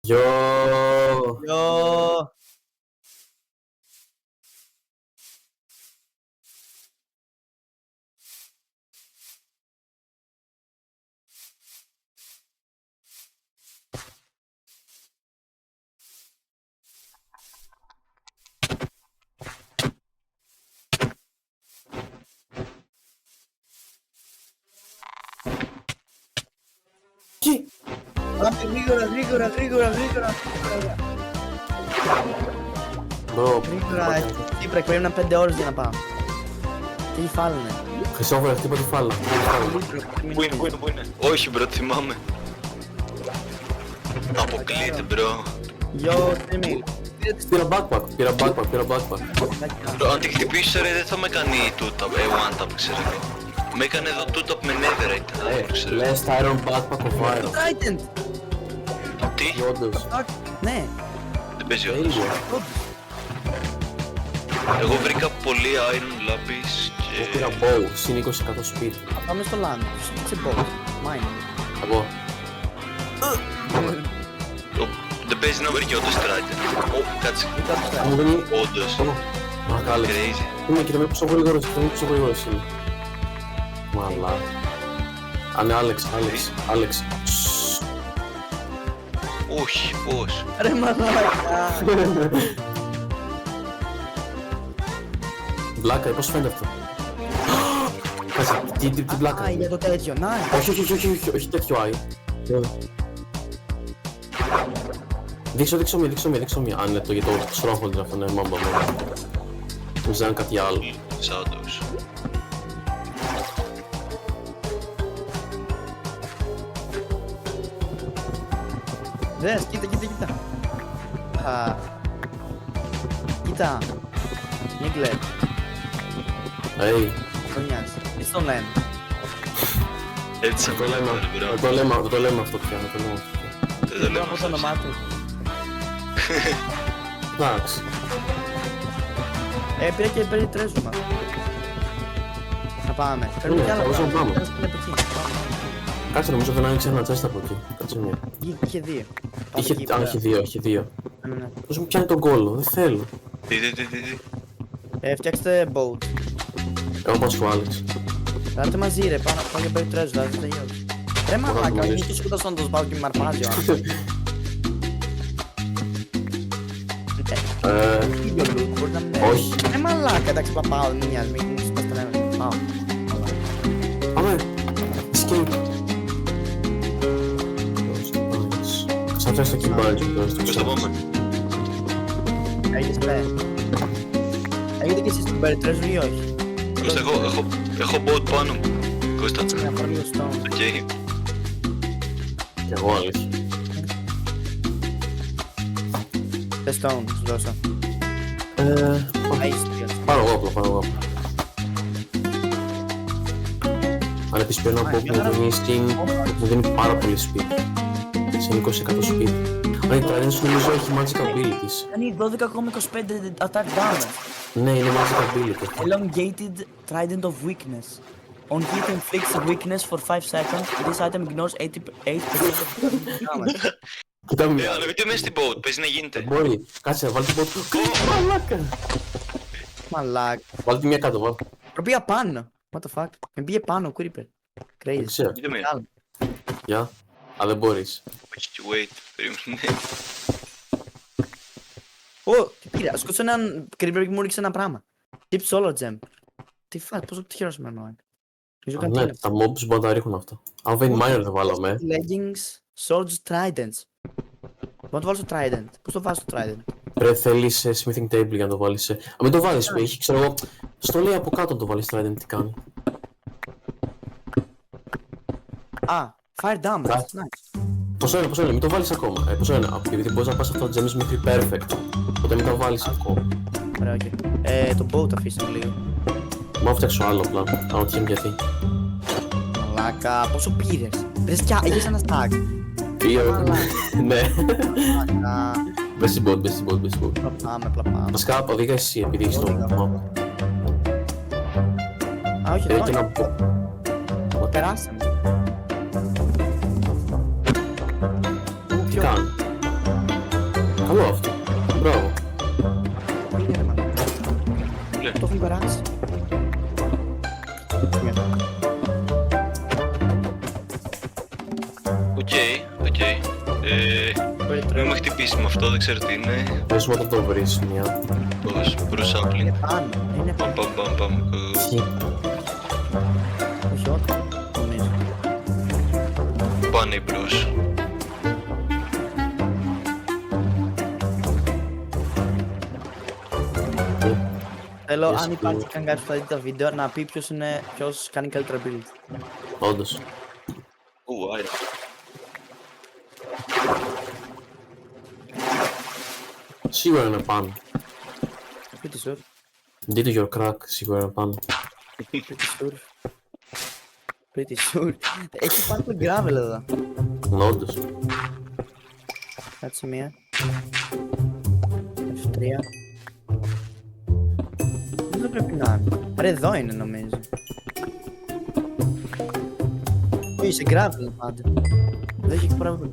Γιο. Γιο. Τι. Πάμε γρήγορα. Μπρο. Γρήγορα, Κύπρα, περιμένω 5 ώρες για να πάω. Τι φάλουνε. Χριστόφορε, χτύπα τη φάλα. Πού είναι. Όχι μπρο, θυμάμαι. Αποκλείεται μπρο. Γιο, Τίμιλ. Πήρα backpack. Μπρο, αν τη χτυπήσεις ρε δεν θα με κάνει one tap ξέρω εγώ. Με έκανε εδώ two tap με netherite, ξέρω εγώ. Last iron backpack of iron. Trident. Τι, Όντως. Ναι. δεν παίζει όντως. Εγώ βρήκα πολύ iron lapis Εγώ και... πήρα bow, συν 20% speed. Θα πάμε στο land. Σε boat. Mining. Εγώ. Δεν παίζει να βρει και όντως trident. Κάτσε, Μου δεν είναι. όντως. Μαγάλε. Crazy. Είναι και το πόσο γρήγορος είναι. Μαλά. Α, ναι, Άλεξ. Όχι, πώς. Ρε μαλάκα. Μπλάκα, πώς φαίνεται αυτό. Κάτσε, τι μπλάκα Α, για είναι. το τέτοιο. Να. Όχι τέτοιο άι. Δείξω μία. Αν είναι το για το stronghold είναι αυτό, ναι, μάμπα. Μου ζητάνε κάτι άλλο. Shadows. Δες, κοίτα. Κοίτα. Νίγκλε, Hey, το νοιάζει. Τι στον λένε. Έτσι το λέμε αυτό πια. Δεν το Δεν λέμε από το όνομά του. Εντάξει. Πήρα και παίρνει τρέζουμα. Να πάμε. Παίρνουμε κι άλλα μπορούμε να πράγματα. πάμε. Πέρασε την εποχή. Κάτσε, νομίζω δεν άνοιξε ένα τσέστα από εκεί. Κάτσε μία. Είχε δύο. Πάμε εκεί, Είχε δύο. ναι. Πώς μου πιάνει τον κόλλο, δεν θέλω. Τι. Φτιάξτε boat. Εγώ πάω στο Άλεξ. Κάτε μαζί ρε, πάνω και παίρνει τρέζου, δηλαδή τελειώσει. Ρε μαλάκα, μιλήσεις. είναι τόσο κοντά στον το σπάω και με αρπάζει ο άνθρωπος. Ίδιο loot, μπορεί να μην Όχι. Ρε μαλάκα, εντάξει, πάω, δεν νοιάζει, μην μου σπάς τα νεύρα. Πάω. Πάμε. Escape. Σαν φτιάξει το κυμπάρι σου τώρα στο Πώς το chat. πάμε. Έγινες πλέ. Έχετε και εσείς την παίρνει τρέζου ή όχι. Κώστα, έχω boat πάνω μου. Κώστα, Να πάρω λίγο stone. οκ. Κι εγώ αλήθεια. Θε stone, σου δώσα. Έχεις τρία. Πάρω εγώ απλά. Αν επίσης παίρνω από όπου μου δίνει skin που μου δίνει πάρα πολύ speed. Σε 20% speed. Αν η Trident σου νομίζω έχει magic abilities. Κάνει 12,25 attack damage. Ναι, είναι magic ability. Elongated Trident of Weakness. On hit inflicts weakness for 5 seconds. This item ignores 88% of damage. Κοίτα με. Ανεβείτε μέσα στην boat, παίζει να γίνεται. Μπορεί. Κάτσε, βάλτε την bot. Μαλάκα. Μαλάκα. Βάλτε τη μία κάτω, βάλτε. Προπήγα πάνω. What the fuck. Με πήγε πάνω, Creeper. Crazy. Δεν ξέρω. Δείτε με. Μεγάλο. Γεια. Α, δεν μπορείς. Όχι, wait, περίμενε. Ω, τι πήρα. Σκότωσα έναν Creeper και μου ρίξε ένα πράγμα. Keep solo gem. Τι φας, πόσο τυχερός είμαι μάλλον. Νομίζω Α, κάτι ναι, είναι. τα mobs μπορεί να τα ρίχνουν αυτά. Αν Vein Miner δεν βάλαμε. Leggings, swords, tridents. Μπορώ να το βάλω στο trident. Πώς το βάζω στο trident. Πρέπει θέλεις smithing table για να το βάλεις. Α, μην το βάλεις που έχει, ξέρω εγώ. Στο λέει από κάτω να το βάλεις Trident, τι κάνει. Α, fire damage. Κάτσε. Nice. Πόσο είναι, μην το βάλεις ακόμα. Πόσο είναι, επειδή μπορείς να πας αυτό το gems μέχρι perfect. Οπότε μην το βάλεις ακόμα. Ωραία, οκ. Το boat αφήσαμε λίγο. Μα φτιάξω άλλο απλά. Αν τυχαίνει γιατί. Μαλάκα, πόσο πήρες. Βρες κι είχες ένα stack. Πήγα. Ναι. Μαλάκα. Μπες στην bot. Πάμε. Βασικά οδήγα εσύ επειδή έχεις το map. Α, όχι, Και εδώ. ένα bot. Περάσαμε. Τι κάνει. μπράβο. Είναι ρε μάνα. Ναι. Το έχουν περάσει. Οκ. Μην με χτυπήσει με αυτό, δεν ξέρω τι είναι. Πες μου όταν το βρεις μια. Πώς, προσάπλινγκ. Πάνω. Είναι Παμ, παμ, παμ, παμ. Τι. όχι ό,τι. Νομίζω. Πάνε οι μπρος. Θέλω, Yes, αν υπάρχει καν κάποιος που θα δει τα βίντεο, να πει ποιος κάνει καλύτερα build. Όντως. Άρα. Σίγουρα είναι πάνω. Pretty sure. Did your crack, σίγουρα είναι πάνω. Pretty sure. Έχει πάρει το gravel εδώ. Όντως. Κάτσε μία. F3. Δεν πρέπει να είναι. Ρε εδώ είναι νομίζω. Όχι, σε gravel πάντα. Δεν έχει πράγμα.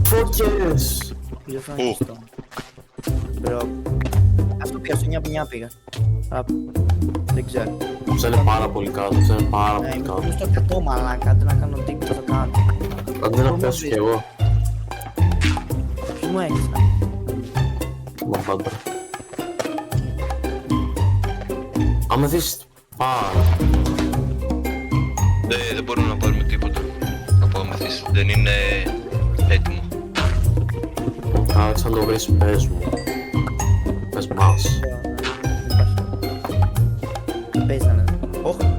Φώκες! Δεν θα είναι αυτό. Μπρο. Αυτό πήγα στο νιά πήγα. Δεν ξέρω. Αυτό είναι πάρα πολύ κάτω, αυτό είναι πάρα πολύ Είμαι κάτω. στο 100 μαλάκα, αντί να κάνω τίκ θα το κάνω. Αντί να πέσω κι εγώ. Ποιος μου έχεις, Μα πάντα. Άμα δεις πάρα. Δεν μπορούμε να πάρουμε τίποτα. Από αμεθύς. Δεν είναι έτοιμο. Κάτσε να το βρεις, πες μου. Πες μας. Παίζει να είναι. Όχι.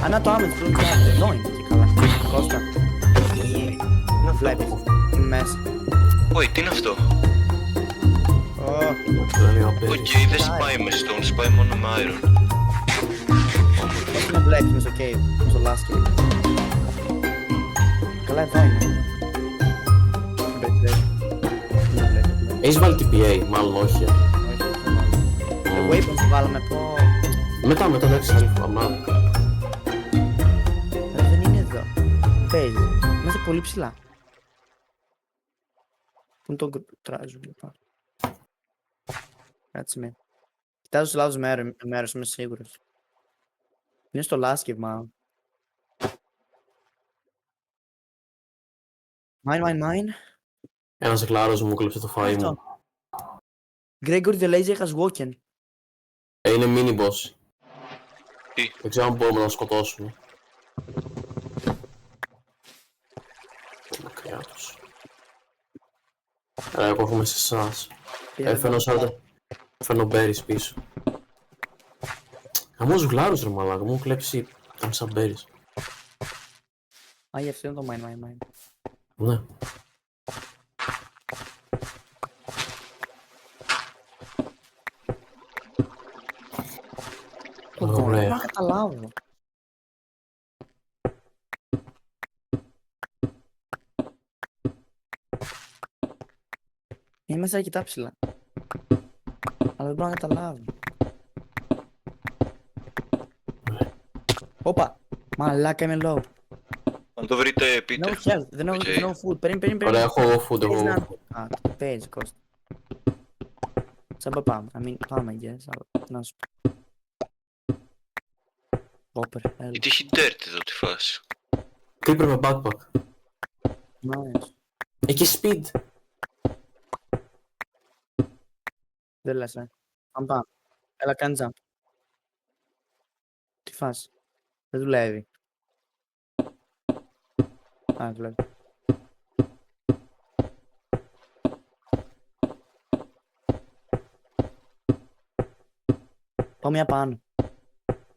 Ανά το άμεσο πρέπει να είναι. Εδώ είναι και καλά. Κώστα. Να βλέπεις. Είμαι μέσα. Όχι, τι είναι αυτό. Ω, Δεν σπάει με stone, σπάει μόνο με iron. πώς να βλέπεις μες στο cave, μες στο last cave. Καλά εδώ είναι. Έχεις βάλει TPA, μάλλον όχι. Το weapons το βάλαμε από... Μετά, εντάξει, αμά. Δεν είναι εδώ. Παίζει. Είμαστε πολύ ψηλά. Πού είναι το τράζω λοιπόν. Κάτσε με. Κοιτάζω στο λάθος μέρος, είμαι σίγουρος. Είναι στο last cave μάλλον. Mine. Ένας εκλάρος μου κλέψε το φαΐ μου. Gregory the Lazy has woken. Είναι mini boss. Τι. Δεν ξέρω αν μπορούμε να το σκοτώσουμε. Μακριά τους. Εγώ έρχομαι σε εσάς. Φέρνω berries πίσω. Χαμός γλάρους ρε μαλάκα, μου κλέψει τα μισά berries. Α, γι' αυτό είναι το mine. Ναι. Δεν Ωραία. μπορώ να καταλάβω. Είμαστε αρκετά ψηλά. Αλλά δεν μπορώ να καταλάβω. Όπα! Μαλάκα είμαι low. Αν το βρείτε No πείτε. health, δεν έχω food. Περίμενε. Ωραία, έχω εγώ food, έχω εγώ food. Α, το παίζει Κώστα. Σαν πάμε. Πάμε, yes, αλλά να σου πω. Όπερ, help. Γιατί έχει dirt εδώ τη φάση. Creeper με backpack. Nice. Έχει speed. Δεν λες, πάμε. Έλα, κάνει jump. Τι φάση. Δεν δουλεύει. Α, δουλεύει. Πάω μια πάνω.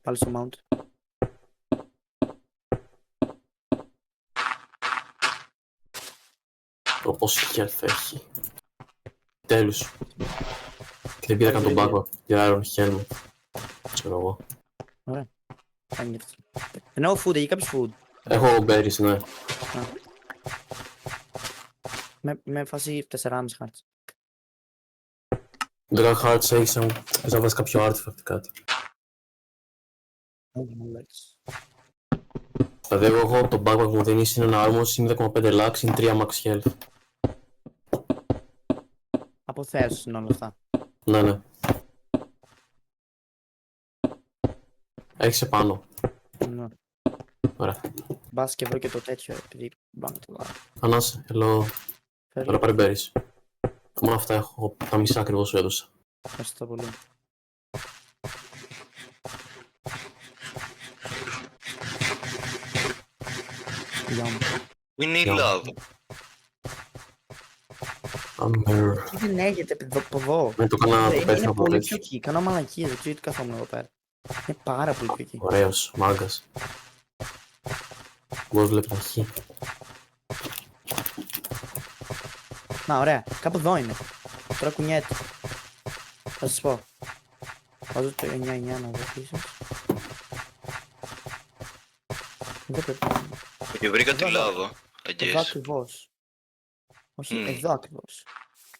Πάλι στο mount. Πόσο health έχει. Τέλους. Και δεν πήρα καν τον backpack. Για Iron Helmet. Ξέρω εγώ. Ωραία. Κάνει αυτό. Δεν έχω food, έχει κάποιος food. Έχω berries, ναι. Με φάση 4,5 χάρτες. 10 hearts έχεις αν θες να βάζεις κάποιο artifact ή κάτι. Δηλαδή εγώ έχω το backpack μου δίνει είναι ένα armor, είναι 2,5 lax, είναι 3 max health. υποθέσεις είναι όλα αυτά. Ναι, ναι. Έχεις επάνω. Ναι. Ωραία. Μπας και βρω και το τέτοιο, επειδή μπάμε το λάβω. Ανάσε, hello. Ωραία, πάρε μπέρις. Μόνο αυτά έχω, τα μισά ακριβώς σου έδωσα. Ευχαριστώ πολύ. Γεια μου. We need Yeah. love. I'm here. Τι δεν έχετε από εδώ. Ναι, το έκανα το Είναι πέθανα από πολύ έτσι. πιο εκεί. Κάνω μαλακίες, δεν ξέρω γιατί καθόμουν εδώ πέρα. Είναι πάρα πολύ πιο εκεί. Ωραίος, μάγκας. Εγώ βλέπω τα χ. Να, ωραία. Κάπου εδώ είναι. Τώρα κουνιέται. Θα σας πω. Βάζω το 9-9 να δω πίσω. Εδώ πρέπει να είναι. Και βρήκα τη Εδώ, λάβα. Εδώ Αγγές. ακριβώς. Όχι, Μμμ. εδώ ακριβώς.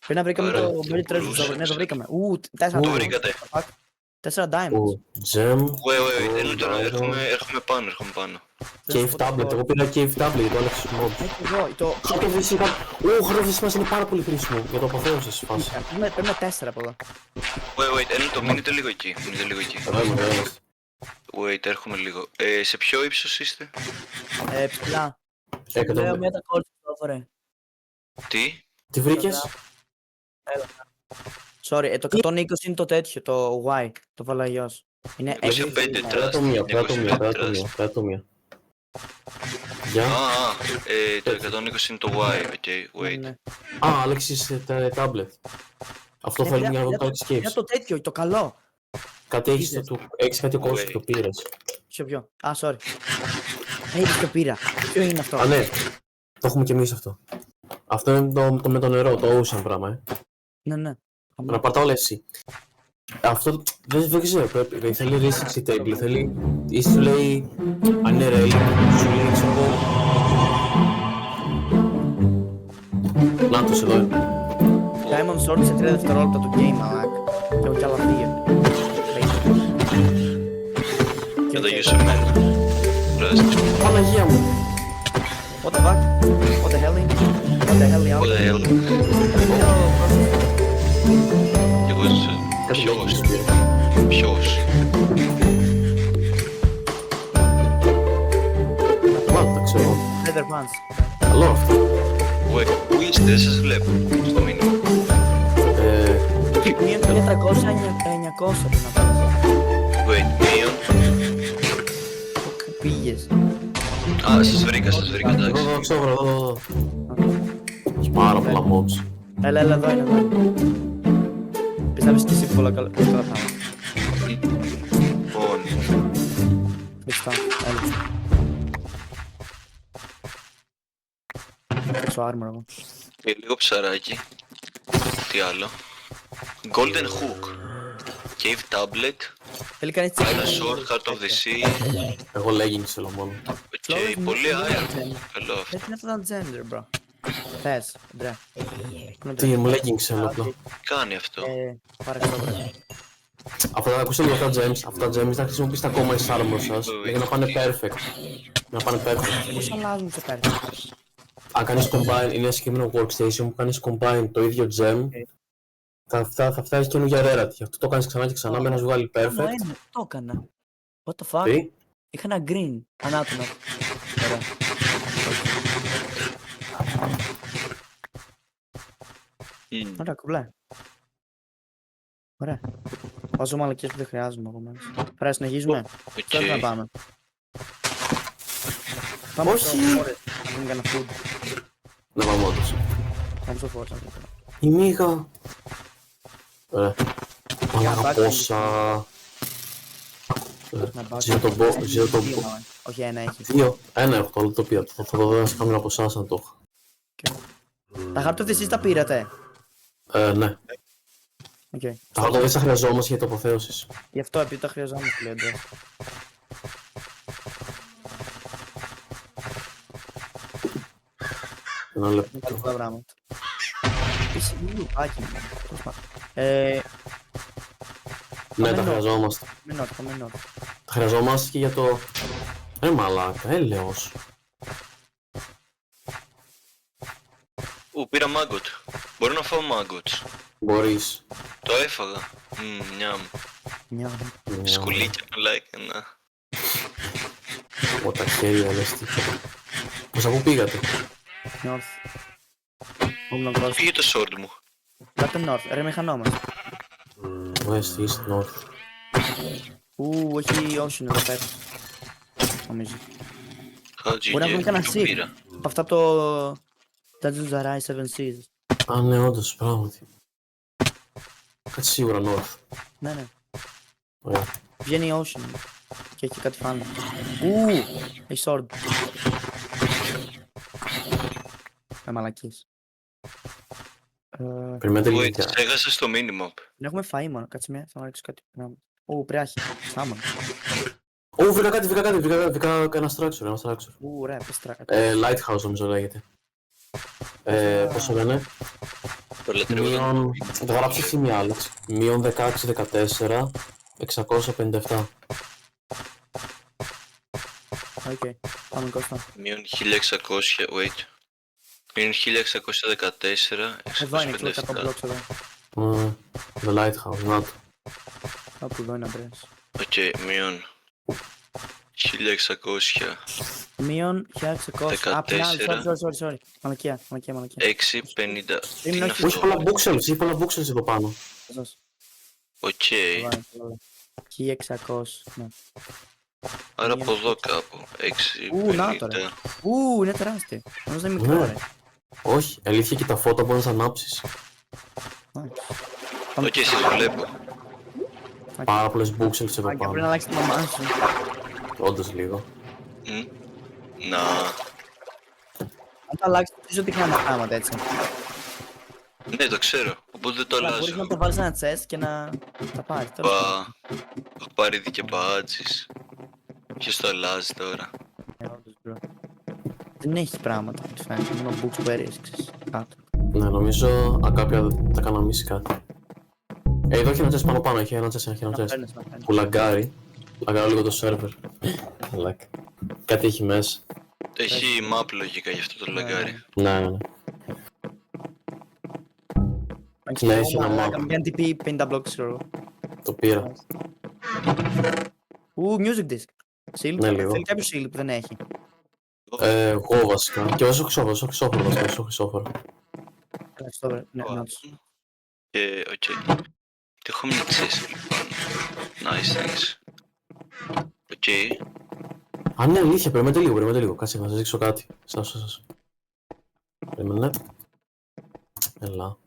Πριν να βρήκαμε Ωραία. το Berry Treasure, Μπορούσε. ναι, το βρήκαμε. 4 Το diamonds. βρήκατε. 4 diamonds. Gem. Wait, έλα τώρα, έρχομαι πάνω. Cave tablet, εγώ πήρα cave tablet για το Alex Mobs. Έχει εδώ, το... Χαρτοβύση μας είναι πάρα πολύ χρήσιμο για το αποθέωσης φάση. Παίρνουμε 4 από εδώ. Wait, έλα το, μείνετε λίγο εκεί. Εδώ είμαστε. Wait, έρχομαι λίγο. Σε ποιο ύψος είστε? Ψηλά. Έκανα Λέω με. μια τα κόρτσα εδώ, φορέ. Τι? Τι βρήκες? Sorry, το 120 είναι το τέτοιο, το Y, το βαλαγιός. Είναι 25 exit. Πέρα το μία, πέρα το μία. Γεια. Το 120 είναι το Y, ok, wait. Ναι. Α, Άλεξης tablet. Αυτό θέλουμε για να δω το Είναι escapes. το τέτοιο, το καλό. Κάτι έχεις κάτι κόσμο και το πήρες. Σε ποιο? Α, sorry. Έχεις το πήρα. Ποιο είναι αυτό? Α, ναι. Το έχουμε κι εμείς αυτό. Αυτό είναι το με το νερό, το ocean πράγμα, Ναι, ναι. Να πάρ' τα όλα εσύ. Αυτό δεν ξέρω, θέλει research table, θέλει... Ή σου λέει αν είναι railing, σου λέει ξέρω εγώ... Νάτος εδώ είναι. Diamond Sword σε 3 δευτερόλεπτα το game, μαλάκ. Και έχω κι άλλα 2. Και το γιουσεμένα. Παναγία μου. What the fuck? What the hell? What the hell? What the hell? Κι εγώ ποιος? Μάλλον τα ξέρω. Leather pants. Καλό αυτό. Wait, πού είστε, δεν σας βλέπω στο μήνυμα. Μείον 1300, 900 πρέπει να πας. Wait, μείον. Πού πήγες? Α, σας βρήκα, εντάξει. Εδώ, ξέρω, εδώ. Έχει πάρα πολλά mobs. Έλα, εδώ είναι. Πιστεύεις και εσύ πολλά καλά πράγματα. Λοιπόν, Πιστά, έλα. Έξω armor εγώ. και λίγο ψαράκι. Τι άλλο? Golden Hook. Cave Tablet. Θέλει κανείς Iron τσίχη. Sword, Heart of the Sea. Εγώ leggings θέλω μόνο. Ok, πολύ iron. Καλό αυτό. Έτσι είναι αυτό το gender, bro. Θες, Αντρέα. Τι, μου leggings θέλω απλά. Κάνει αυτό. Πάρε αυτό, bro. Αυτά ακούστε λίγο αυτά gems. Αυτά gems θα χρησιμοποιήσετε ακόμα εις armor σας για να πάνε perfect. Να πάνε perfect. Πώς αλλάζουν σε πέρα. Αν κάνεις combine, είναι ένα συγκεκριμένο workstation που κάνεις combine το ίδιο gem, θα φτάσεις καινούργια rarity. Αυτό το κάνεις ξανά και ξανά με να σου βγάλει perfect. Ναι, το έκανα. What the fuck? Τι? Είχα ένα green. Ανάτομα. Ωραία. Ωραία, κουμπλέ. Ωραία. Βάζω μαλακίες που δεν χρειάζομαι εγώ μέσα. Πρέπει να συνεχίζουμε. Θέλω να Οκ. πάμε. Πάμε Όχι. στο forest, να δούμε κανένα food. Να πάμε όντως. Πάμε στο forest. να δούμε. Η μίγα. Ωραία. Μαλάκα μπάκα πόσα. Να πάω. Ζήτω τον bo- ζήτω τον Δύο, bo- μάλλον. Όχι, ένα έχει. Δύο. Ένα έχω, το άλλο το πήρα. Θα το δω ένας κάμερα από εσάς αν το έχω. Τα χάρτη εσείς τα πήρατε. Ναι. Οκ. Τα χάρτα δεν θα χρειαζόμαστε για το αποθέωσης. Γι' αυτό επειδή τα χρειαζόμαστε, λέει ο Αντρέας. Ένα Είναι λεπτό. πολλά πράγματα. Είσαι λίγο πάκι. Ναι, τα Πάμε χρειαζόμαστε. Πάμε νότ. Τα χρειαζόμαστε και για το... μαλάκα, έλεος. Ου, πήρα maggot. Μπορώ να φάω maggots. Μπορείς. Το έφαγα. Μιαμ. Μια. Σκουλίκια με να. Από τα χέρια λες τίποτα. Προς από πήγατε. North. Ήμουν gross. Φύγε το sword μου. Κάτε north. Ρε μηχανόμαστε. West, East, North. Έχει ocean εδώ πέρα. Νομίζω. Χάτζι Μπορεί να βρούμε κανένα το seed. πήρα. Αυτά από το... Dungeons Arise 7 Seas. Α, ναι, όντως, πράγματι. Κάτσε σίγουρα North. Ναι, ναι. Ωραία. Βγαίνει ocean. Και έχει κάτι φάνε. Έχει sword. Μαλακίες. Περιμένετε Wait, λίγο. έχασα στο minimap. Δεν έχουμε φαΐ μόνο. Κάτσε μια, θα μου ρίξω κάτι πράγμα. Πρέχει. Στάμον. Βρήκα κάτι, βρήκα ένα structure. Ωραία, πες τράκα. Lighthouse νομίζω λέγεται. Πώς το λένε. Το λατρεύω. Θα γράψω σημεία, Άλεξ. Μείον 16-14, 657. Οκ, πάμε Κώστα. Μείον 1600, wait. Μείον 1614, Εδώ είναι, ξέρω 100 657. blocks εδώ. The Lighthouse, να το. Κάπου εδώ είναι αμπρές. Οκ, μείον 1600, Μείον 1600. Απ' την άλλη, 14. sorry. Μαλακία. 650. Τι Ήμουν είναι όχι- Έχει πολλά αυτό. έχει πολλά bookshelves εδώ πάνω. Δώσ'. Οκ, 1600. Ναι. άρα από εδώ κάπου. να το, ρε. 650. Είναι τεράστιο. Νομίζω είναι μικρό, Ναι. ρε. Όχι, αλήθεια και τα φώτα μπορείς να ανάψεις. Πάμε. Οκ, εσείς βλέπω. Πάρα πολλές bookshelves εδώ Και πρέπει να πάνω. αλλάξει τη μαμά σου. Όντως λίγο. Να. Αν το αλλάξει, νομίζω ότι κάνεις πράγματα έτσι. Ναι, το ξέρω. Οπότε δεν το Αλλά μπορείς αλλάζω. να το βάλεις σε ένα chest και να τα πάρεις. τέλος πάντων. Έχω πάρει ήδη και badges. Ποιος το αλλάζει τώρα. Όντως, bro. Δεν έχεις πράγματα από ό,τι φαίνεται. Μόνο books που έριξες κάτω. Ναι, νομίζω κάποια τα καναμίσει κάτι. Εδώ έχει ένα chest πάνω, έχει ένα chest. Να παίρνεις, να παίρνεις. Που λαγκάρει. Λαγκάρει λίγο το server. Λακα. Κάτι έχει μέσα. Έχει map λογικά γι' αυτό το λαγκάρι. Ναι. Ναι, έχει ένα map. Μια TP 50 blocks, ξέρω. Το πήρα. Music disc. Shield. Ναι, λίγο. Θέλει κάποιο shield που δεν έχει. Εγώ βασικά. Και όσο χρυσόφορο βασικά, όσο χρυσόφορο. Αυτό, βρε. Ναι, να τους. Και οκ. Τι έχω μια chest λοιπόν. Nice, thanks. Οκ. Α, ναι, αλήθεια, περιμένετε λίγο. Κάτσε να σας δείξω κάτι. Σας. Περίμενε. Έλα.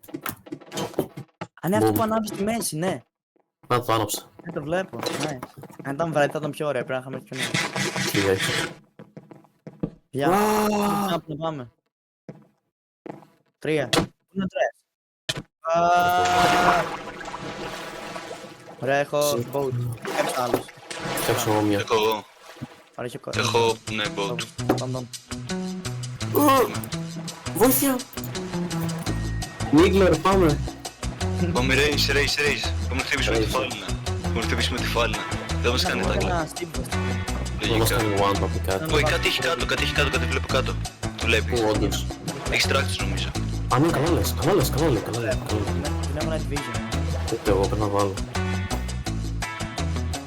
Α, ναι, αυτό Boom. που ανάβει στη μέση, ναι. Να το άναψα. Ναι, το βλέπω. Ναι. Αν ήταν βράδυ θα ήταν πιο ωραίο, πρέπει να είχαμε πιο νέο. Τι έχει. Γεια. Wow. Να πάμε. 3. Πού είναι 3. Ωραία, έχω boat. Κάποιος άλλος. Φτιάξω εγώ μια. Έχω εγώ. Ωραία, έχω Έχω, ναι, boat. Πάμε. Βοήθεια! Νίγκλερ, πάμε! Πάμε race. Πάμε να χτυπήσουμε τη Race. φάλινα. Πάμε να χτυπήσουμε τη φάλινα. Δεν μας κάνει τάκλα. Ένα στίβο. Δεν μας Λογικά. κάνει one tap ή κάτι. Ω, κάτι έχει κάτω, κάτι βλέπω κάτω. Το βλέπεις. Πού, όντως. Έχεις tracks νομίζω. Α, ναι, καλά λες. Δεν έχουμε night vision. Ούτε εγώ πρέπει να βάλω.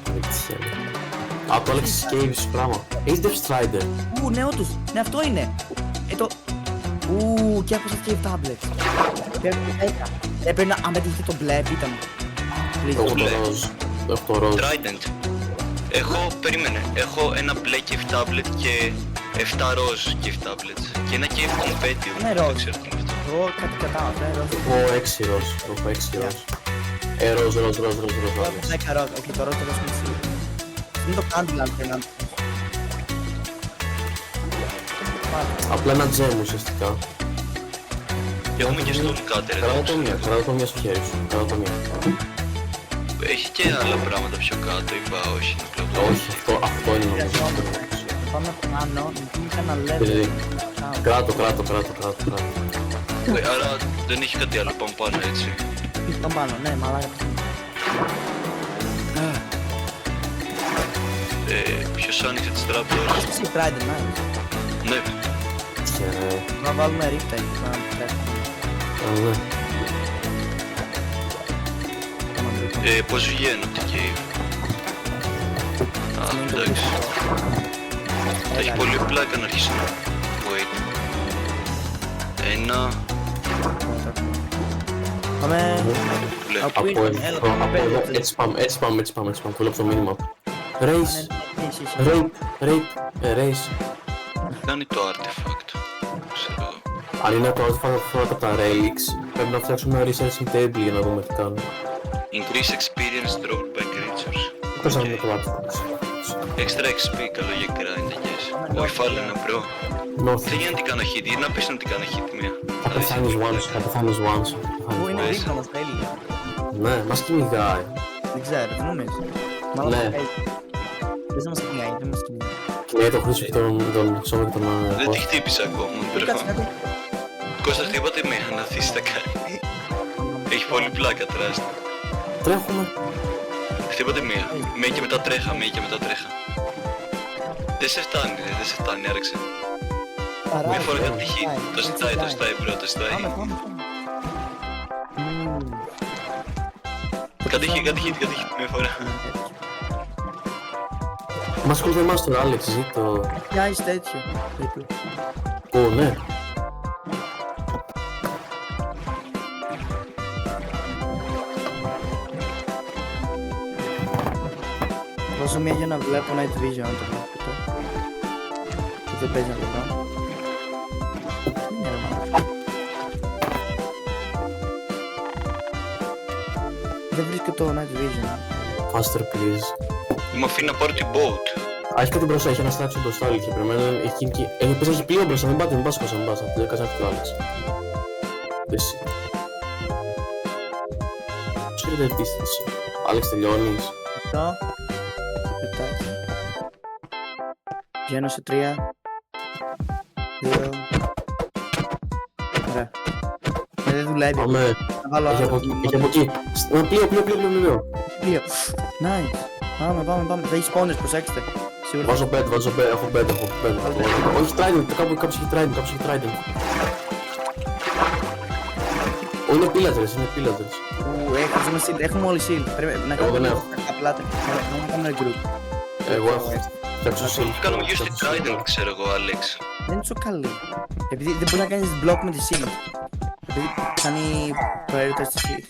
Δεν τυχαίνει. Α, το Alex Caves πράγμα. Έχεις Death Strider. Ναι, όντως. Ναι, αυτό είναι. Και έχω αυτή tablets. Πρέπει να, αν πετύχει το μπλε, πείτε μου. Εγώ το μπλε. ροζ. Έχω το ροζ. Trident. Περίμενε. Έχω ένα μπλε gift tablet και 7 ροζ gift tablets. Και ένα gift compendium. Ναι, Δεν ροζ. ξέρω τι είναι αυτό. Εγώ κάτι κατάλαβα, ροζ. Έχω 6 ροζ. Έχω 6 ροζ. Ροζ, Alex. 10 ροζ, όχι το ροζ το δώσουμε εσύ. Είναι το Candyland πρέπει να είναι. Απλά ένα gem ουσιαστικά. Και έχουμε και stone cutter εδώ. Κράτα το μία στο χέρι σου. Κράτα το μία. Έχει και άλλα πράγματα πιο κάτω. Είπα όχι, είναι απλά. Όχι, αυτό είναι νομίζω. Πάμε πάνω, μου ένα Παιδί. level. Κράτο. Άρα δεν έχει κάτι άλλο. Πάμε πάνω έτσι. Πάμε πάνω, ναι, μαλάκα. Ποιος άνοιξε τις trapdoors. Εσύ Trident, ναι. Ναι. Και Να βάλουμε Riptide, να τρέχουμε. ναι. Πώς βγαίνω από την cave? Α, εντάξει. Θα έχει πολύ πλάκα να αρχίσει να... Wait. Ένα... Πάμε. Βλέπω. Από Από είναι, εδώ, έλα, από πέντε, εδώ, πέντε. έτσι πάμε, έτσι πάμε, έτσι πάμε, έτσι πάμε. Θέλω από το μήνυμα. Race, Εσύ. race. Κάνει το artifact. Ξέρω εγώ. Αν είναι το artifact από τα relics, πρέπει να φτιάξουμε ένα researching table για να δούμε τι κάνουν. Increase experience dropped by creatures. Πώς θα είναι το artifact. Extra XP, καλό για grind, I guess. Όχι, φάλαινα, bro. North. Δεν γίνεται να την κάνω hit, ή να πεις να την κάνω hit μία. Θα πεθάνεις once, θα πεθάνεις once. Πού είναι δίπλα μας, τέλεια. Ναι, μας κυνηγάει. Δεν ξέρω, τι νομίζεις. Ναι. Δεν μας κυνηγάει, δεν μας κυνηγάει. Ναι, το Χρήστο και τον Σώμα και τον Δεν τη χτύπησα ακόμα, Κάτσε μπρε. κάτι. Κώστα, χτύπατε μία να δεις τι θα κάνει. Έχει πολύ πλάκα τράστα. Τρέχουμε. Χτύπατε μία. Με και μετά τρέχα, με και μετά τρέχα. Δεν σε φτάνει, δεν σε φτάνει, άραξε. Μια φορά κάτι τυχή. Το ζητάει, bro, το ζητάει. Πάμε, πάμε, πάμε. Κάτι hit, μια φορά. Μας ακολουθεί εμάς τώρα, Άλεξ, ζει το... Ποια είσαι τέτοιο. Τρίπλο. Ω, ναι. Δώσω μία για να βλέπω Night Vision, αν το βλέπετε. Δεν παίζει να το κάνω. Είναι ρε μάνα. Δεν βρίσκω το Night Vision. Faster, please. Μου αφήνει να πάρω την boat. Α, έχει κάτι μπροστά, έχει ένα στάξιο μπροστά, αλήθεια. Περιμένω, έχει πλοίο μπροστά, μην πάτε, μην πας Κώστα, μην πας. Αυτό έκανα και ο Άλεξ. Εσύ. Ξέρετε τι δίσταση. Άλεξ, τελειώνεις. Αυτό. Λεπτάκι. Βγαίνω σε 3. 2. Ωραία. Δεν δουλεύει. Πάμε. Να βάλω Έχει από άλλο. εκεί, έχει από εκεί. Ένα πλοίο. Πλοίο. Nice. Πάμε. Θα έχει spawners, προσέξτε. Σίγουρα. Βάζω bed, έχω bed. Όχι trident, κάποιος έχει trident. Είναι pillagers. Έχουμε shield, έχουμε όλοι shield. Πρέπει να Εγώ δεν κάνουμε έχω. απλά να κάνουμε group. Εγώ έχω φτιάξω shield. Κάνουμε γιο στην Trident, ξέρω εγώ, Alex. Δεν είναι τόσο καλή. Επειδή δεν μπορεί να κάνεις block με τη shield. Επειδή κάνει prioritize τη shield.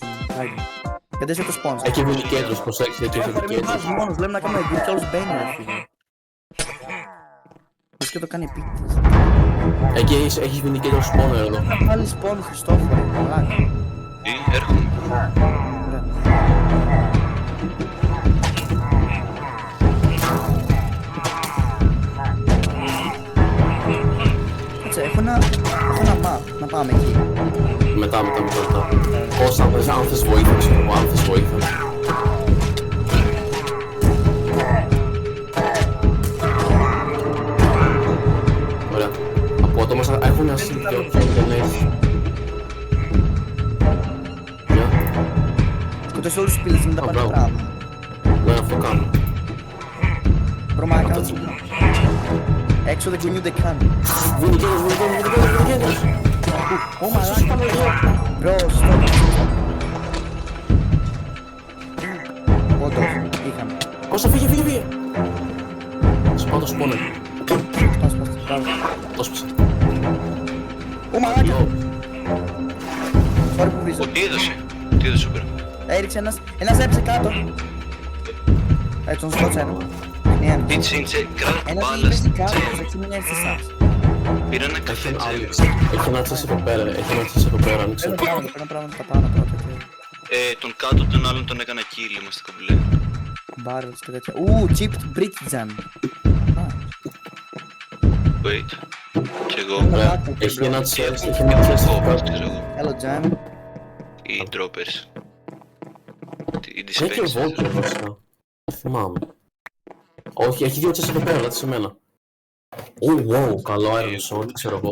Γιατί είσαι το sponsor. Έχει vindicators, προσέξτε, έχει Μην vindicators. βάζεις μόνος, λέμε να κάνουμε group και όλους μπαίνουν ρε φίλε. Λες και το κάνει επίτηδες. Εκεί έχεις vindicators spawner εδώ. Να βάλεις spawn Χριστόφορε, μαλάκα. Τι, έρχομαι. Ωραία. Κάτσε, έχω ένα map, να πάμε εκεί. Μετά. Πώς αν θες βοήθεια, ξέρω εγώ, αν θες βοήθεια. Ωραία. Από το μας έχουν ένα shield και όποιον δεν έχει. Γεια. Σκοτώσει όλους τους πύλες, μην τα πάρει Μπράβο. πράγμα. Ναι, αυτό κάνω. Μπορούμε να κάνουμε. Έξω δεν κουνιούνται καν. Vindicators. Ω μαλάκα, μπρο, stop. Όντως, είχαμε. Κώστα, φύγε. Σπάω το spawner. Σπάς, μπράβο. Το σπάσα. Ω μαλάκα, sorry που βρίζω. Τι έδωσε, bro. Έριξε ένας έπαιξε κάτω. Έτσι τον σκότσα ένα. Είναι ένα. Τι τσίντσε, κράτη Ένας μπάλα έπαιξε στην κάτω, τσέπη. έτσι μην έρθει εσάς. Πήρα ένα καφέ τσέπη. Έχει ένα τσες εδώ πέρα, ανοίξε. Παίρνω πράγματα τα πάνω πρώτα. Τον κάτω, τον άλλον τον έκανα kill, είμαστε κομπλέ. Barrels και τέτοια. Chipped brick jam. Wait. Κι εγώ. Ωραία, έχει ένα τσες εδώ πέρα. Ξέρω εγώ. Hello jam. Οι droppers. Οι Έχει και dispensers. Walker βασικά. Δεν θυμάμαι. Όχι, έχει δύο τσες εδώ πέρα, δηλαδή σε μένα. Wow, καλό iron sword, ξέρω εγώ.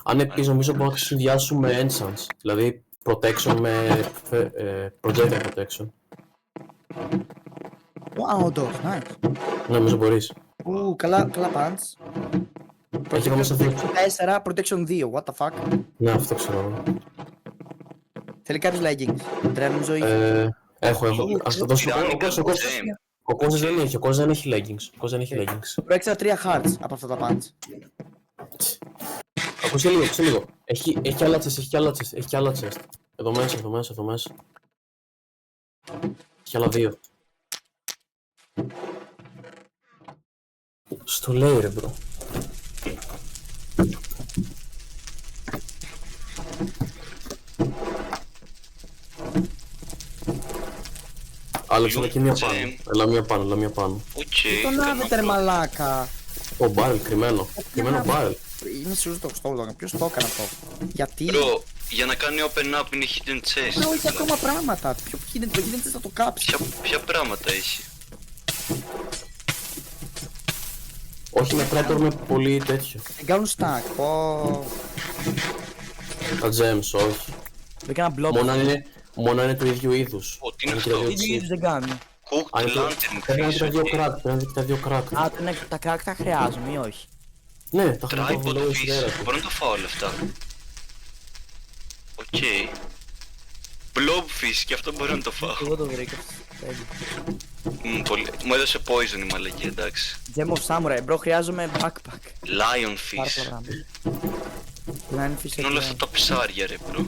Αν επίσης νομίζω μπορούμε να το συνδυάσουμε enchants, δηλαδή protection με projectile protection. Όντως, nice. Ναι, νομίζω μπορείς. Καλά punch. Έχει εδώ μέσα δύο. 4, protection 2, what the fuck. Ναι, αυτό ξέρω εγώ. Θέλει κάποιους leggings. Τρέμουν ζωή. Έχω. Ας το δώσουμε. Ο Κώστας δεν έχει. Ο Κώστας δεν έχει leggings. Προέξερα 3 hearts από αυτά τα pants. Ακούσε λίγο. Έχει άλλα chest. Εδώ μέσα. Έχει άλλα 2. Στο λέει ρε μπρο. Άλεξ, έλα και μία πάνω. Έλα μία πάνω. Οκ. Τον άβετε ρε μαλάκα. Ω, μπάρελ, κρυμμένο μπάρελ. Είμαι σίγουρος το έκανα. Ποιος το έκανε αυτό? Γιατί? Bro, για να κάνει open up είναι hidden chest. Όχι ακόμα πράγματα. Ποιο hidden, το hidden chest θα το κάψει. Ποια πράγματα έχει? Όχι με traitor με πολύ τέτοιο. Δεν κάνουν stack. Πω. Τα gems, όχι. Δεν έκανα block. Μόνο είναι του ίδιου είδους. Τι είναι αυτό? Τι είδους δεν κάνουν. Cooked lantern Πρέπει να fish. δει τα 2 crack, πρέπει να δει τα 2 crack. Α, τα crack τα χρειάζομαι ή όχι? Ναι, τα χρειάζομαι Tripod λόγω fish. σιδέρα. Μπορώ να το φάω όλα αυτά. Οκ. Blobfish, και αυτό μπορώ να το φάω. Εγώ το βρήκα. Μου έδωσε poison η μαλακή, εντάξει. Gem of Samurai, bro, χρειάζομαι backpack. Lion Πάρε fish. πρόγραμμα. Lionfish Είναι έχει όλα αυτά τα ψάρια ρε bro.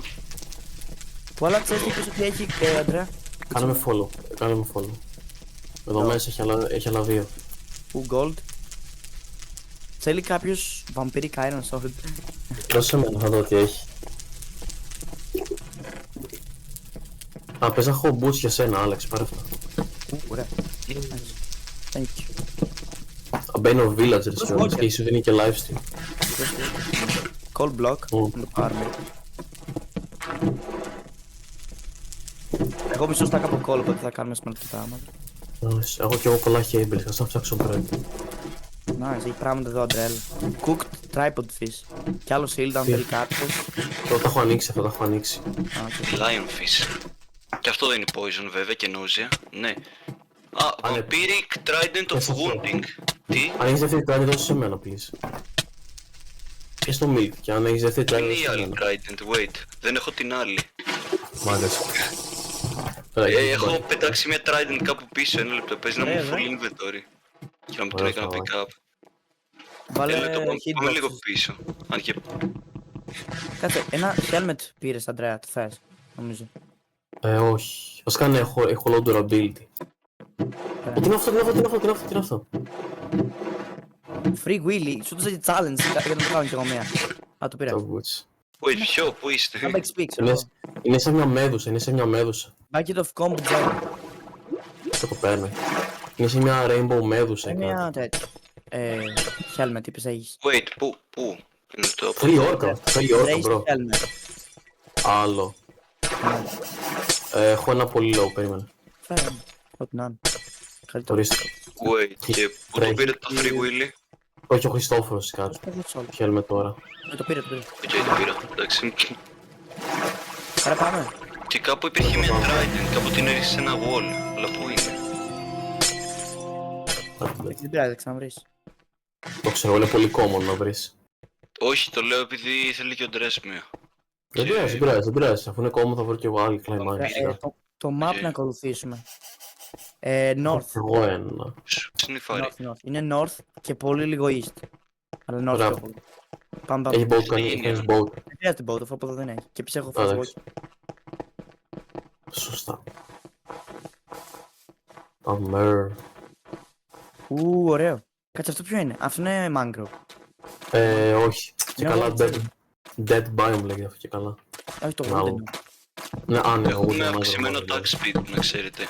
Που άλλα chest είπες ότι έχει, Αντρέα? Κάναμε follow. Εδώ μέσα έχει άλλα 2. Που gold. Θέλει κάποιος vampiric iron sword. Δώσε εμένα, θα δω τι έχει. Α, πες να έχω boots για σένα, Άλεξ, πάρε αυτά. Ωραία. Thank you. Μπαίνει ο villager σχεδόν και σου δίνει και livestream. Cold block. Ω. Να το πάρουμε. Εγώ μισό stack από coal, οπότε θα κάνουμε smelt πράγματα. Έχω κι εγώ πολλά cables, θα σαν ψάξω bread. Nice, έχει πράγματα εδώ, Αντρέα. Cooked tripod fish. Κι άλλο shield αν θέλει κάποιος. Αυτό τα έχω ανοίξει, Lion fish. Και αυτό δεν είναι poison βέβαια και nausea. Ναι. Α, vampiric trident of wounding. Τι? Αν έχεις δεύτερη trident, δώσε σε μένα, please. Και στο milk, και αν έχεις δεύτερη trident, Είναι δώσε η σε άλλη μένα. trident, wait. Δεν έχω την άλλη. Μάγκας. Έχω πετάξει μια trident κάπου πίσω, ένα λεπτό. Παίζει να μου full inventory. Και να μου την Ωραία, έκανα ωραία. pick up. Βάλε Πάμε λίγο hitboxes. πίσω. Αν και Κάτσε, ένα helmet πήρες, Αντρέα, το θες, νομίζω. Όχι. Βασικά ναι, έχω low durability. Τι είναι αυτό? Free Willy, σου έδωσα και challenge για να το κάνω κι εγώ μία. Α, το πήρα. Τα boots. wait, ποιο, πού είστε? Come XP, ξέρω εγώ. Είναι σαν μια μέδουσα, Bucket of combo gem. Αυτό το παίρνει. Είναι σαν μια rainbow μέδουσα ή Είναι κάτι. μια τέτοιο. Helmet, είπες έχεις. Wait, πού? Είναι το Θέλει όρκα, Raised bro. helmet. Άλλο. Έχω ένα πολύ low, περίμενε. Φέρε μου, ό,τι να είναι. Καλύτερο. Ορίστε. Wait, και πού το πήρε το free willy? Όχι, ο Χριστόφορος κάτι. Πες το όλο. Χέλμε τώρα. Το πήρε. Οκ, το πήρα, εντάξει. Άρα πάμε. Και κάπου υπήρχε μια trident, κάπου την έριξε σε ένα wall. Αλλά πού είναι? Δεν πειράζει, θα ξαναβρεις. Το ξέρω, είναι πολύ common να βρεις. Όχι, το λέω επειδή θέλει και ο Ντρέσμιο. Δεν πειράζει, αφού είναι common θα βρω και εγώ άλλη climb Ε, το map Οκ. να ακολουθήσουμε. North. Εγώ ένα. Σνιφάρι. North. Είναι north και πολύ λίγο east. Αλλά north Ωραία. πιο πολύ. Πάμε. Έχει boat, είναι. κάνεις boat. Δεν χρειάζεται boat, αφού από εδώ δεν έχει. Και επίσης έχω Α, fast εντάξει. walk. Σωστά. Αμέρ. Ωραίο. Κάτσε, αυτό ποιο είναι? Αυτό είναι mangrove. Όχι. Και Για καλά, να dead biome λέγεται αυτό και καλά. Όχι το Άλλο. wooden. Ναι, ναι, Έχουμε ούτε αυξημένο mangrove, attack speed, να ξέρετε.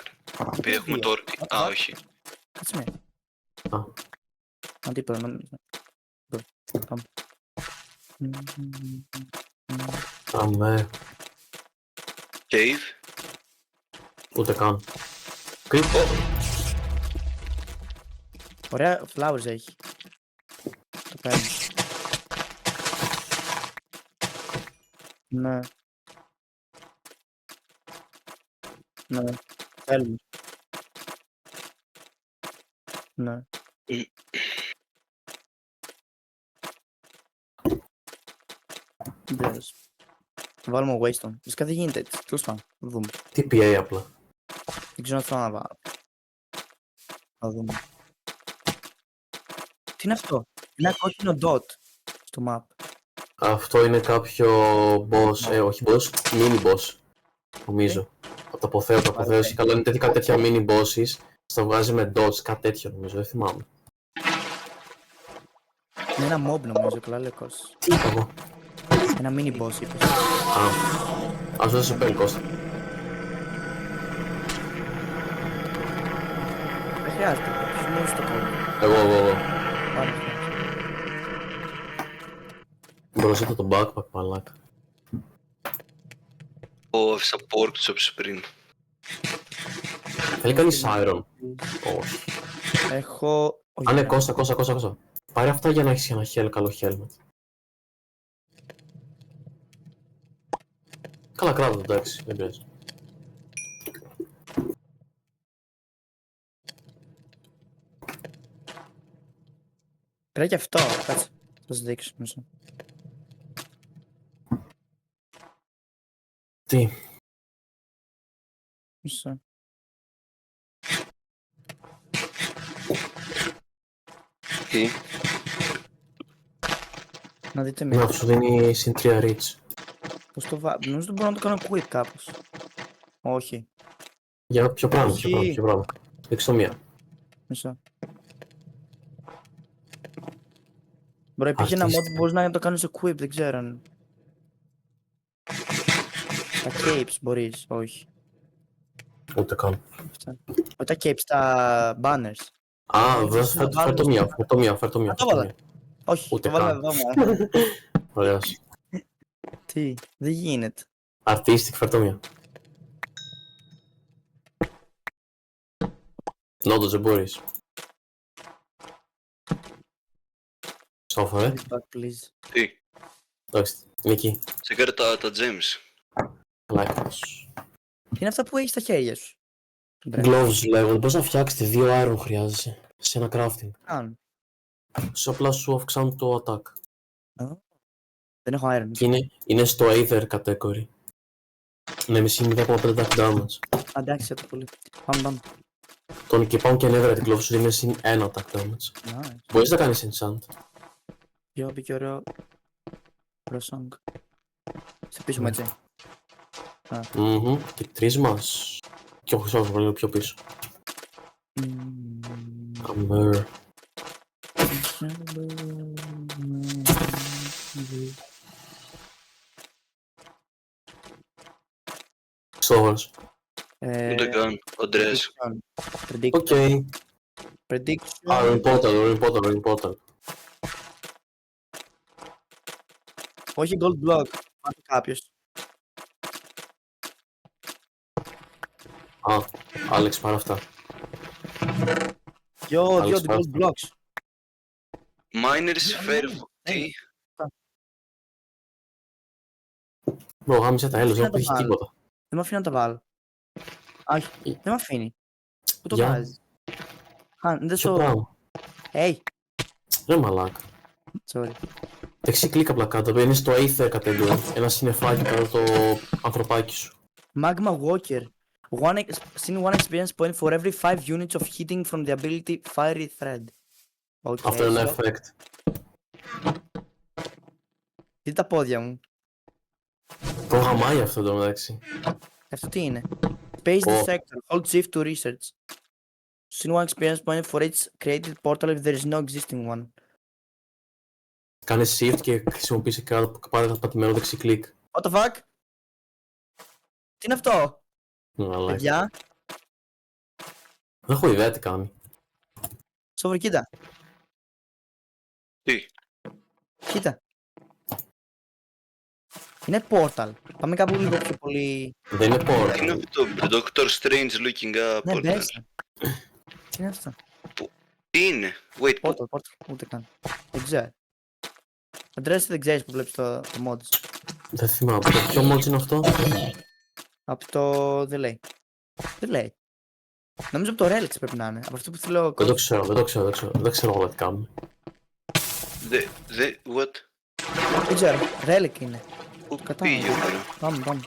Επειδή έχουμε το... Α, όχι. Κάτσε με. Α. Αν τίποτα, να... Πάμε. Αμέ. Cave. Ούτε καν. Κρύπ. Ωραία flowers έχει. Το παίρνω. Ναι. Ναι. Θέλουμε. Ναι. Δεν πειράζει. Βάλουμε Waystone. Φυσικά δεν γίνεται έτσι. Τέλος πάντων. Θα δούμε. TPA απλά. Δεν ξέρω αν θέλω να βάλω. Θα δούμε. Τι είναι αυτό? Ένα κόκκινο dot στο map. Αυτό είναι κάποιο boss, όχι boss, mini boss. Νομίζω. Από το αποθέωση, καλά είναι κάτι τέτοια mini bosses. Στο βγάζει με dots, κάτι τέτοιο νομίζω, δεν θυμάμαι. Είναι ένα mob νομίζω, καλά λέει Κώστας. Τι είπα εγώ? Ένα mini boss είπες. Ας δώσω σε πέλ, Κώστα. Δεν χρειάζεται, ποιος μόνο στο κόβει. Εγώ. Πάμε. Μπροστά το backpack, μαλάκα. Άφησα pork chops πριν. Θέλει κανείς iron? Όχι. Έχω... Α, ναι, Κώστα. Πάρε αυτά για να έχεις ένα καλό helmet. Καλά, κράτα το, εντάξει, δεν πειράζει. Πρέπει και αυτό, κάτσε. Θα σας δείξω μισό. Τι? Μισό. Τι? Να δείτε Ναι, μία. αυτό σου δίνει συν 3 reach. Πώς το βάλω, νομίζω ότι μπορώ να το κάνω quick κάπως. Όχι, Για ποιο πράγμα, Όχι. ποιο πράγμα. Δείξτε το μία. μισό. Μπορεί υπήρχε ένα mod Αρχίστε. που μπορείς να το κάνεις σε quick, δεν ξέρω αν... Τα capes μπορείς, όχι. Ούτε καν. Αυτά. Όχι τα capes, τα banners. Α, φέρ το μία. Α, το βάλα. Όχι, Ούτε το βάλα καν. εδώ μόνο. Ωραίος. Τι, δεν γίνεται. Artistic, φέρ το μία. Νότος, δεν μπορείς. Σόφα, Back, please. Τι? εντάξει, είναι εκεί. Τσεκάρε τα gems. Λάκας. Τι είναι αυτά που έχεις στα χέρια σου? Gloves λέγονται, πώς να φτιάξετε 2 iron χρειάζεσαι σε ένα crafting. Αν. Σε απλά σου αυξάνουν το attack. Δεν έχω iron. Και είναι στο Aether category. Ναι, μισή 0,5 attack damage. Εντάξει, το πολύ. Πάμε. Τον και πάνω και Netherite Gloves σου δίνει συν 1 attack damage. Nice. Μπορείς να κάνεις enchant. Πιο πει και ωραίο. Ωραίο song. Σε πίσω μου έτσι. Και 3 μας. Και ο χρυσός λίγο πιο πίσω. Αμέρ. Ξόβαρος. Ούτε καν. Ο Andreas. Οκ. Prediction. Ruin portal. Όχι gold block. Πάτε κάποιος. Α, Άλεξ, πάρε αυτά. Δυο Άλλος gold blocks. Miners fair. Τι? Μπρο, γάμισε τα έλος, δεν να έχει το βάλω. τίποτα. Δεν μ' αφήνει να τα βάλω. Όχι, δεν μ' αφήνει. Πού το Για. βάζεις? Α, δεν Ποιο στο... πράγμα. Hey, Ρε μαλάκα. sorry. Δεξί κλικ απλά κάτω, είναι στο Aether category. Ένα συννεφάκι κάτω το ανθρωπάκι σου. Magma Walker. Seen one experience point for every 5 units of heating from the ability Fiery Thread. Okay, Αυτό είναι so- ένα effect. Τι τα πόδια μου. Προγραμμάει αυτό το μεταξύ. Αυτό τι είναι? Space Ω. Dissector. Hold shift to research. Seen one experience point for each created portal if there is no existing one. Κάνε shift και χρησιμοποιήσει πάρα πατημένο δεξί κλικ. What the fuck? Τι είναι αυτό? Μαλάκα. Παιδιά, Δεν έχω ιδέα τι κάνει. σοβαρή, κοίτα. Τι? Κοίτα. Είναι portal. Πάμε κάπου λίγο πιο πολύ... Δεν είναι Τι είναι portal. αυτό? The Doctor Strange looking up. Ναι, portal. μπες. Τι είναι αυτό? Τι είναι? Wait, πού? Portal, ούτε καν. Δεν ξέρω. Αντρέας, δεν ξέρεις που βλέπεις το mods. Δεν θυμάμαι. Το ποιο mods είναι αυτό? Από το... δεν λέει. Δεν λέει. Νομίζω από το Relix πρέπει να είναι. Από αυτό που θέλω... Δεν το ξέρω. Δεν ξέρω όλα τι κάνουμε. What? Δεν ξέρω. Relic είναι. Πού Κατάλαβα. πήγε τώρα? Πάμε.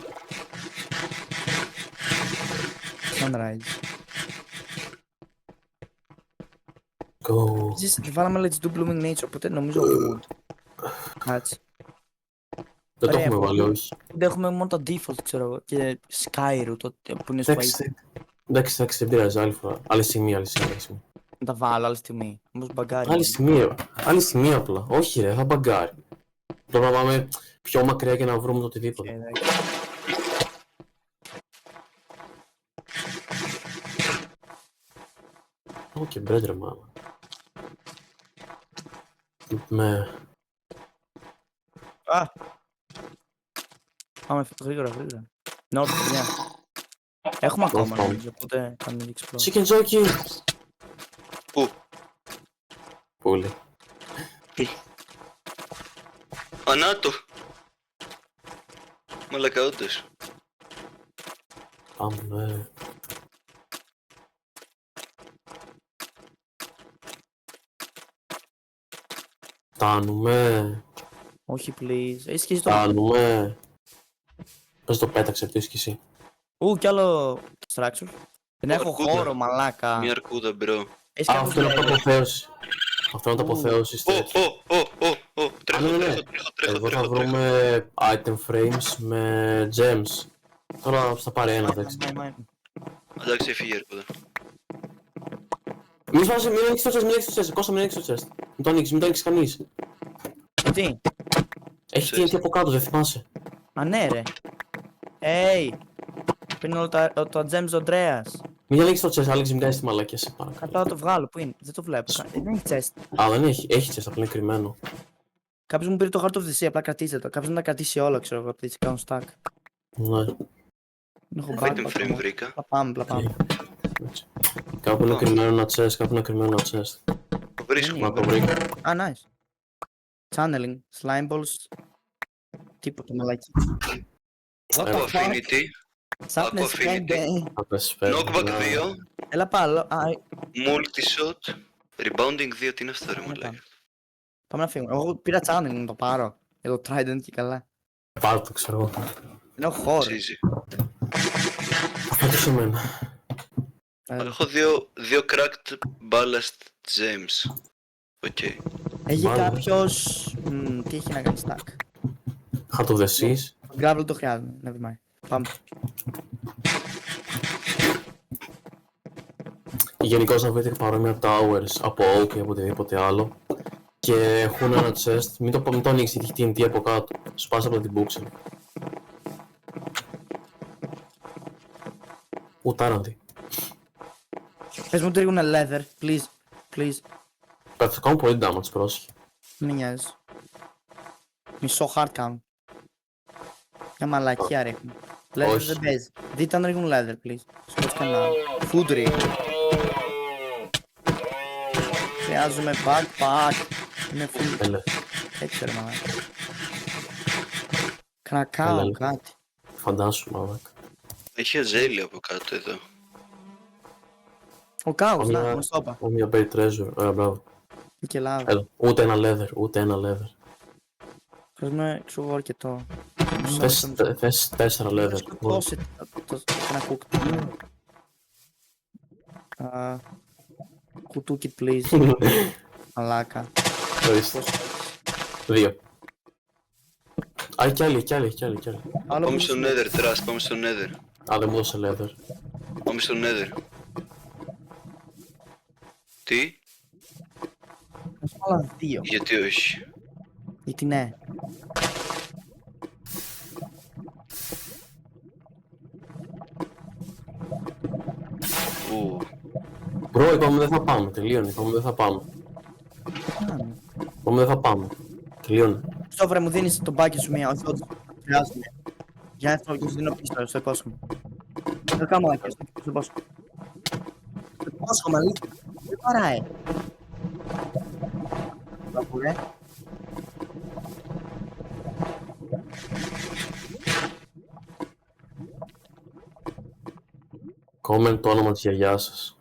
Sunrise. go. Επίσης, βάλαμε Let's do Blooming Nature, οπότε νομίζω wood. Κάτσε. Δεν το Ωραία, έχουμε βάλει, wood. όχι. Δεν έχουμε μόνο τα default, ξέρω εγώ. Και Skyroot, που είναι στο Εντάξει, εντάξει, δεν πειράζει, άλλη στιγμή. Να τα βάλω άλλη στιγμή. Όμως μπαγκάρει. Άλλη στιγμή απλά. Όχι ρε, θα μπαγκάρει. Πρέπει να πάμε πιο μακριά και να βρούμε το οτιδήποτε. Όχι, μπρέτ ρε μάνα. Ναι. Α! Πάμε γρήγορα. Νόρτ, παιδιά. Έχουμε ακόμα πάμε. νομίζω, οπότε θα μην explore. Chicken jockey! Πού? Πολύ. Ανάτο! Μαλακα όντως. Πάμε, ναι. Φτάνουμε. Όχι, please. Έχεις και εσύ το... Φτάνουμε. Πες το πέταξε αυτός κι εσύ. κι άλλο structure. Δεν έχω Αρκούδα. χώρο, μαλάκα. Μια αρκούδα, μπρο. Έχεις Α, κάποιο αυτό είναι από level? αποθέωση. Αυτό είναι από αποθέωση. Τρέχω. Εδώ θα βρούμε item frames με gems. Τώρα θα πάρει ένα, εντάξει. Εντάξει, έφυγε η αρκούδα. Μην ανοίξεις το chest, Κώστα, μην ανοίξεις το chest. Μην το ανοίξεις κανείς. Τι? Έχει TNT από κάτω, δεν θυμάσαι. Α, ναι ρε. Hey! Πίνει όλα τα gems ο Ανδρέας. Μην ανοίξεις το chest, Άλεξ, μην κάνεις τη μαλακία σε παρακαλώ. Κατά να το βγάλω, πού είναι? Δεν το βλέπω. Δεν έχει chest. Α, δεν έχει, έχει chest, απλά είναι κρυμμένο. Κάποιος μου πήρε το Heart of the Sea, απλά κρατήστε το. Κάποιος να τα κρατήσει όλα, ξέρω εγώ, από κάνω stack. Ναι. Δεν έχω Item backpack. frame βρήκα. Απλά πάμε. Έτσι. Κάπου είναι κρυμμένο ένα chest, κάπου είναι κρυμμένο ένα chest. Το βρίσκω. Να το βρήκα. Α, nice. Channeling, slime balls. Τίποτα, μαλάκι. What the Aqua fuck? Affinity. Sadness Affinity. gang. Θα πες πέρα. Knockback 2. Έλα πάλι. Multishot. Rebounding 2. Τι είναι αυτό ρε μαλάκα. Πάμε να φύγουμε. Εγώ πήρα channeling να το πάρω. Για το Trident και καλά. Πάρ' το, ξέρω εγώ. Δεν έχω χώρο. Αξίζει. Αυτό σε μένα. Έχω δύο cracked ballast gems. Οκ. Έχει Μάλλον. κάποιος... Τι έχει να κάνει stack. Heart of the Seas. Gravel το χρειάζομαι. Never mind. Πάμε. Γενικώς να βρείτε παρόμοια towers από oak ή από οτιδήποτε άλλο. Και έχουν ένα chest. Μην το ανοίξεις, έχει TNT από κάτω. Σπάσε από την bookshelf. Ουτάραντι. Πες μου τρίγουνε leather, please. Please. Θα κάνω πολύ damage, πρόσεχε. Μην νοιάζει. Μισό hard count. Μια μαλακία ρίχνουν. Leather Όχι. δεν παίζει. Δείτε αν ρίχνουν leather, please. Στο κανάλι. Food ρίχνουν. Χρειάζομαι backpack. Είναι full. Έλε, Έτσι ρε μαλάκα. Κρακάω Έλα. κάτι. φαντάσου μαλάκα. Έχει αζέλια από κάτω εδώ. Ο κάος, Μια- να, μας το είπα. Μια berry treasure. Ωραία, μπράβο. Και λάβα. Έλα, ούτε ένα leather, ούτε ένα leather. Χρειάζομαι, ξέρω εγώ, αρκετό. Θες 4 leather. Σκοτώσει ένα κουκτί. Κουτούκι, please. Μαλάκα. Ορίστε. 2. Α, κι άλλη. Άλλο Πάμε που στο nether, trust, πάμε στο nether. Α, δεν μου έδωσε leather. Πάμε στο nether. Τι, άλλα δύο. γιατί όχι. Γιατί ναι. Ου, Bro, είπαμε δεν θα πάμε. Τελείωνε. Είπαμε δεν θα πάμε. Είπαμε δεν θα πάμε. Τελείωνε. Στόβρε μου δίνεις το μπάκι σου μία, όχι όντως. Χρειάζομαι. Για να σου δίνω πίσω, στο υπόσχομαι. Δεν κάνω μαλακίες, στο υπόσχομαι. Στο υπόσχομαι, αλήθεια. Δεν παράει. Θα πούμε. Comment το όνομα της γιαγιάς σας.